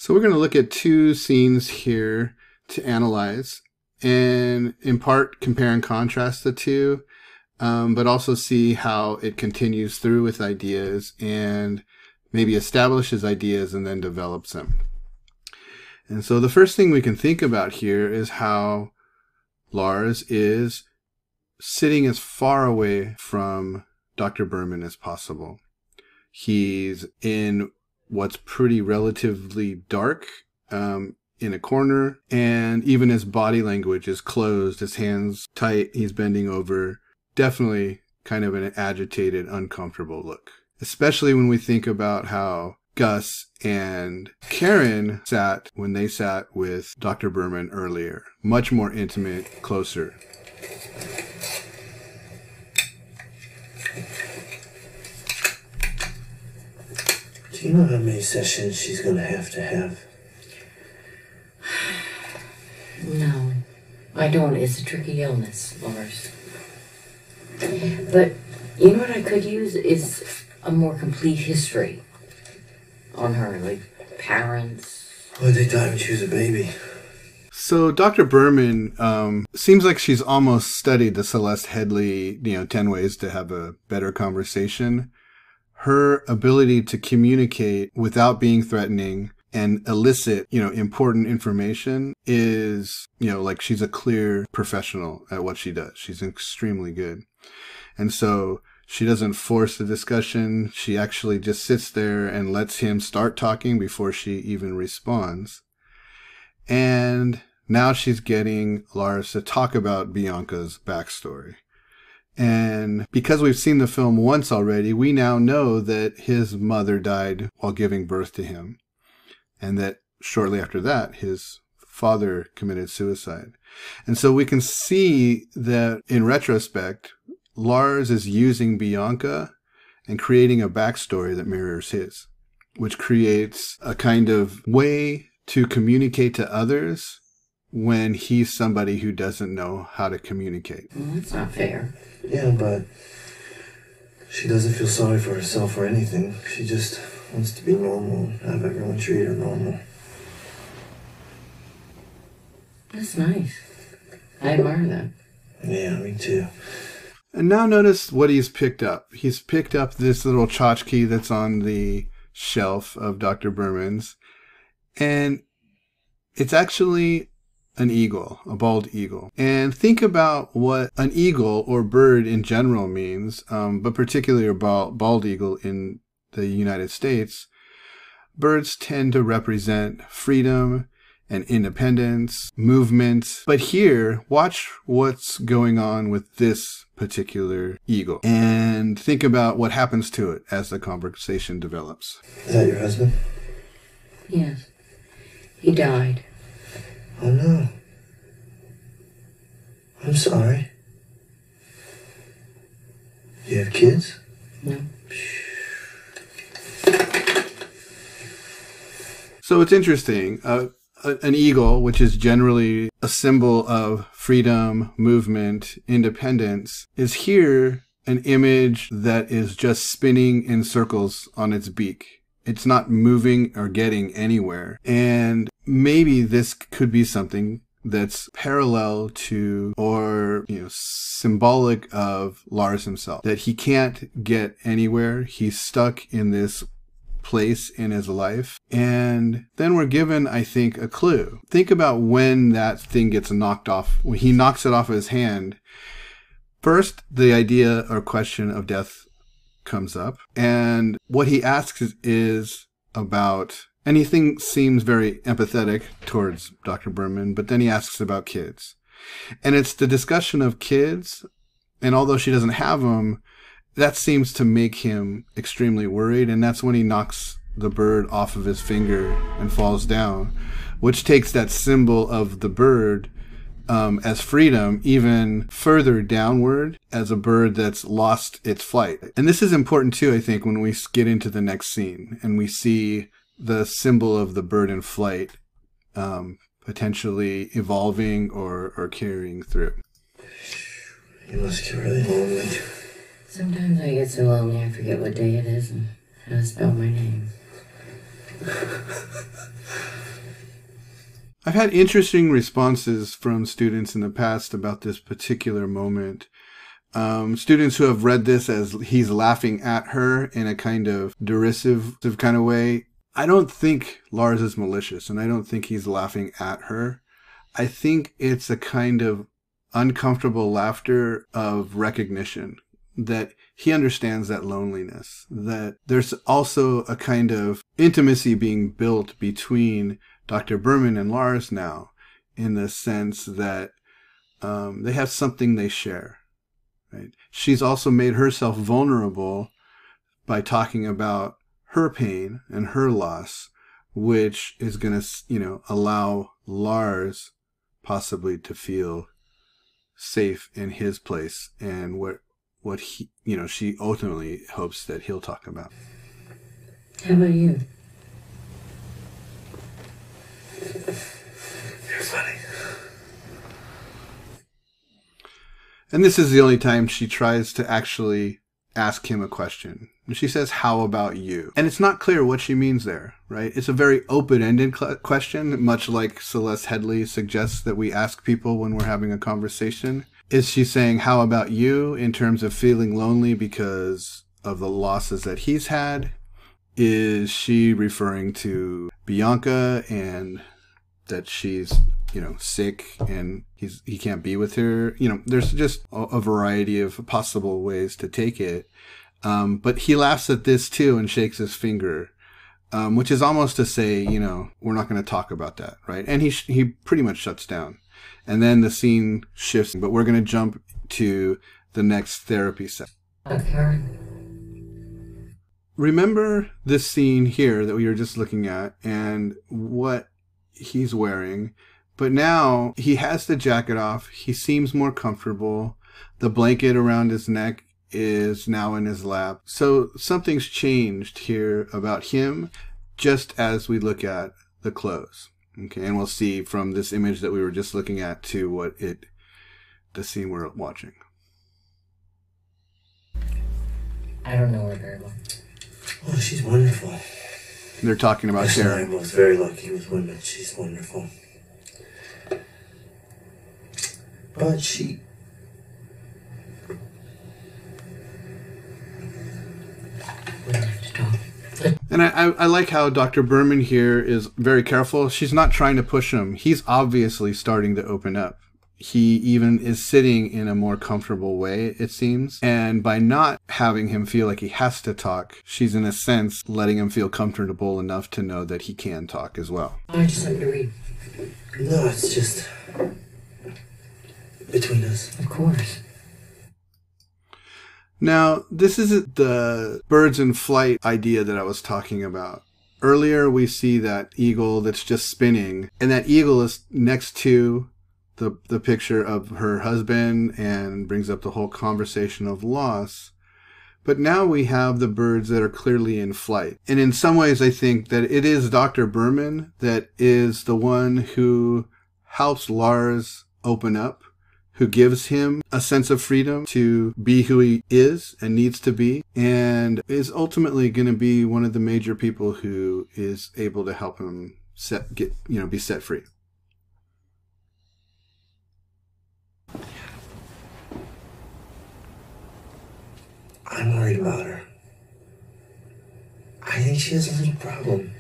So we're going to look at two scenes here to analyze and in part compare and contrast the two, but also see how it continues through with ideas and maybe establishes ideas and then develops them. And so the first thing we can think about here is how Lars is sitting as far away from Dr. Berman as possible. He's in what's pretty relatively dark in a corner, and even his body language is closed, his hands tight, he's bending over. Definitely kind of an agitated, uncomfortable look. Especially when we think about how Gus and Karen sat when they sat with Dr. Berman earlier. Much more intimate, closer. Do you know how many sessions she's going to have? No, I don't. It's a tricky illness, Lars. But you know what I could use is a more complete history on her, like parents. Why'd they die when she was a baby? So Dr. Berman seems like she's almost studied the Celeste Headley, 10 ways to have a better conversation. Her ability to communicate without being threatening and elicit, important information is, like she's a clear professional at what she does. She's extremely good. And so she doesn't force the discussion. She actually just sits there and lets him start talking before she even responds. And now she's getting Lars to talk about Bianca's backstory. And because we've seen the film once already, we now know that his mother died while giving birth to him. And that shortly after that, his father committed suicide. And so we can see that in retrospect, Lars is using Bianca and creating a backstory that mirrors his, which creates a kind of way to communicate to others when he's somebody who doesn't know how to communicate. Well, that's not fair. Yeah, but she doesn't feel sorry for herself or anything. She just wants to be normal, have everyone treat her normal. That's nice. I admire that. Yeah, me too. And now notice what he's picked up. He's picked up this little tchotchke that's on the shelf of Dr. Berman's. And it's actually an eagle, a bald eagle. And think about what an eagle or bird in general means, but particularly a bald eagle in the United States. Birds tend to represent freedom and independence, movement. But here, watch what's going on with this particular eagle and think about what happens to it as the conversation develops. Is that your husband? Yes. He died. Oh, no. I'm sorry. You have kids? No. So it's interesting. An eagle, which is generally a symbol of freedom, movement, independence, is here an image that is just spinning in circles on its beak. It's not moving or getting anywhere. And maybe this could be something that's parallel to or symbolic of Lars himself, that he can't get anywhere. He's stuck in this place in his life. And then we're given, I think, a clue. Think about when that thing gets knocked off, when he knocks it off his hand. First, the idea or question of death comes up. And what he asks is about anything, seems very empathetic towards Dr. Berman, but then he asks about kids. And it's the discussion of kids. And although she doesn't have them, that seems to make him extremely worried. And that's when he knocks the bird off of his finger and falls down, which takes that symbol of the bird as freedom even further downward as a bird that's lost its flight. And this is important too, I think, when we get into the next scene and we see the symbol of the bird in flight potentially evolving or carrying through. You must get really lonely. Sometimes I get so lonely I forget what day it is and how to spell my name. I've had interesting responses from students in the past about this particular moment. Students who have read this as he's laughing at her in a kind of derisive kind of way. I don't think Lars is malicious, and I don't think he's laughing at her. I think it's a kind of uncomfortable laughter of recognition that he understands that loneliness, that there's also a kind of intimacy being built between Dr. Berman and Lars now, in the sense that they have something they share. Right? She's also made herself vulnerable by talking about her pain and her loss, which is going to, allow Lars possibly to feel safe in his place, and what he, she ultimately hopes that he'll talk about. How about you? You're funny. And this is the only time she tries to actually ask him a question. And she says, "How about you?" And it's not clear what she means there, right? It's a very open-ended question, much like Celeste Headley suggests that we ask people when we're having a conversation. Is she saying, "How about you?" in terms of feeling lonely because of the losses that he's had? Is she referring to Bianca and that she's, sick and he can't be with her? There's just a variety of possible ways to take it. But he laughs at this too and shakes his finger, which is almost to say, we're not going to talk about that, right? And he pretty much shuts down. And then the scene shifts, but we're going to jump to the next therapy session. Karen. Remember this scene here that we were just looking at and what he's wearing. But now he has the jacket off. He seems more comfortable. The blanket around his neck is now in his lap. So something's changed here about him just as we look at the clothes. Okay, and we'll see from this image that we were just looking at to the scene we're watching. I don't know her very well. Oh, she's wonderful. They're talking about Karen. I was very lucky with women. She's wonderful. But she... We have to talk. And I like how Dr. Berman here is very careful. She's not trying to push him. He's obviously starting to open up. He even is sitting in a more comfortable way, it seems. And by not having him feel like he has to talk, she's in a sense letting him feel comfortable enough to know that he can talk as well. I just something to read. No, it's just... between us. Of course. Now, this isn't the birds in flight idea that I was talking about. Earlier, we see that eagle that's just spinning, and that eagle is next to the picture of her husband and brings up the whole conversation of loss. But now we have the birds that are clearly in flight. And in some ways, I think that it is Dr. Berman that is the one who helps Lars open up, who gives him a sense of freedom to be who he is and needs to be, and is ultimately going to be one of the major people who is able to help him be set free. I'm worried about her. I think she has a little problem.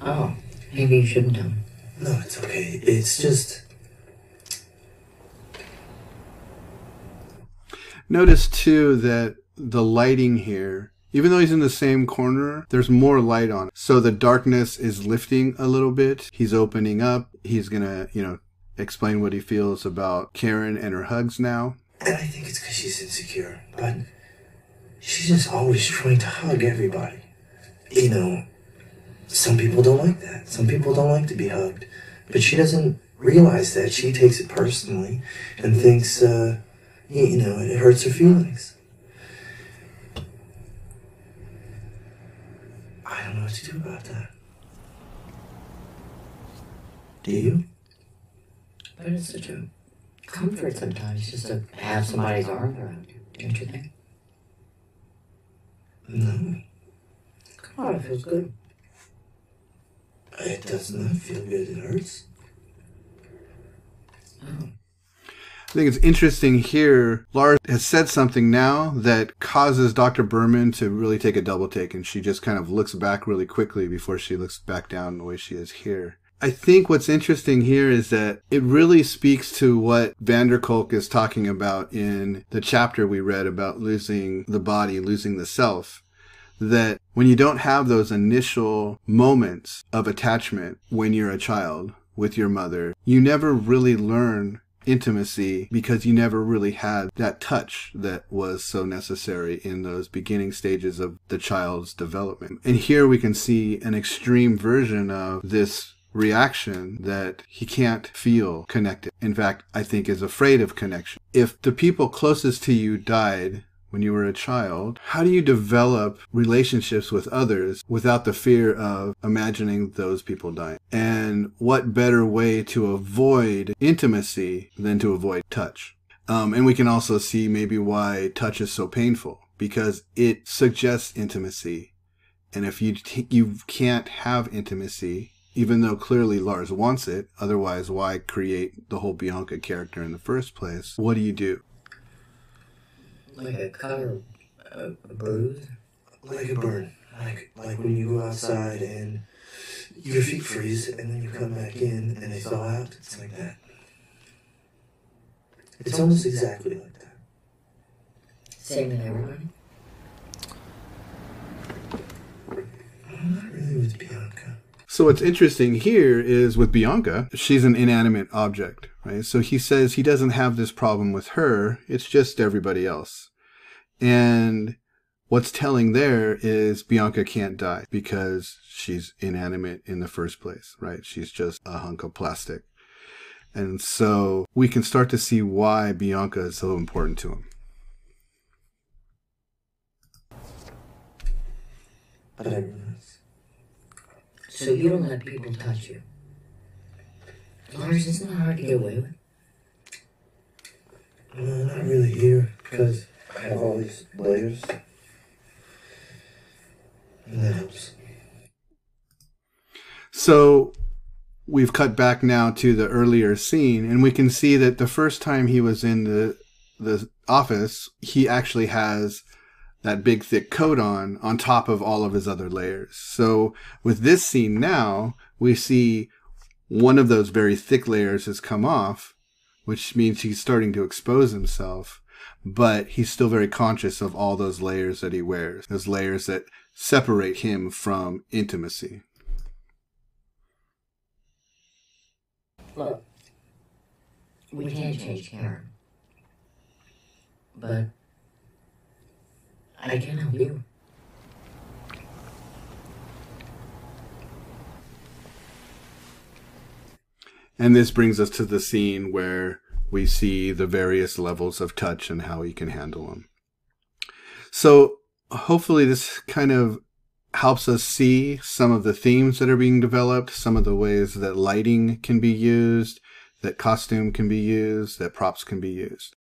Oh, maybe you shouldn't tell him. No, it's okay. It's just... Notice, too, that the lighting here, even though he's in the same corner, there's more light on it. So the darkness is lifting a little bit. He's opening up. He's going to, explain what he feels about Karen and her hugs now. And I think it's because she's insecure. But she's just always trying to hug everybody. Some people don't like that. Some people don't like to be hugged. But she doesn't realize that. She takes it personally and thinks... it hurts her feelings. I don't know what to do about that. Do you? But it's such a comfort sometimes just to have somebody's arms around you, don't you think? No. Come on, it feels good. It does not feel good. It hurts. Oh. I think it's interesting here. Lars has said something now that causes Dr. Berman to really take a double take, and she just kind of looks back really quickly before she looks back down the way she is here. I think what's interesting here is that it really speaks to what van der Kolk is talking about in the chapter we read about losing the body, losing the self. That when you don't have those initial moments of attachment when you're a child with your mother, you never really learn intimacy because you never really had that touch that was so necessary in those beginning stages of the child's development. And here we can see an extreme version of this reaction that he can't feel connected. In fact, I think is afraid of connection. If the people closest to you died when you were a child, how do you develop relationships with others without the fear of imagining those people dying? And what better way to avoid intimacy than to avoid touch? And we can also see maybe why touch is so painful, because it suggests intimacy. And if you can't have intimacy, even though clearly Lars wants it, otherwise why create the whole Bianca character in the first place? What do? Like a cut or a bruise? Like a burn. Like when you go outside and your feet freeze and then you come back in and they thaw out. It's like that. It's almost exactly like that. Same with everybody? Not really with Bianca. So what's interesting here is with Bianca, she's an inanimate object, right? So he says he doesn't have this problem with her. It's just everybody else. And what's telling there is Bianca can't die because she's inanimate in the first place, right? She's just a hunk of plastic. And so we can start to see why Bianca is so important to him. But I realize. So you don't let people touch you? Lars, isn't that hard to get away with? No, not really here, because I have all these layers. And that helps. So we've cut back now to the earlier scene, and we can see that the first time he was in the office, he actually has that big thick coat on top of all of his other layers. So with this scene now, we see one of those very thick layers has come off, which means he's starting to expose himself, but he's still very conscious of all those layers that he wears, those layers that separate him from intimacy. Look, we can't change Karen, but I can help you. And this brings us to the scene where we see the various levels of touch and how he can handle them. So hopefully this kind of helps us see some of the themes that are being developed, some of the ways that lighting can be used, that costume can be used, that props can be used.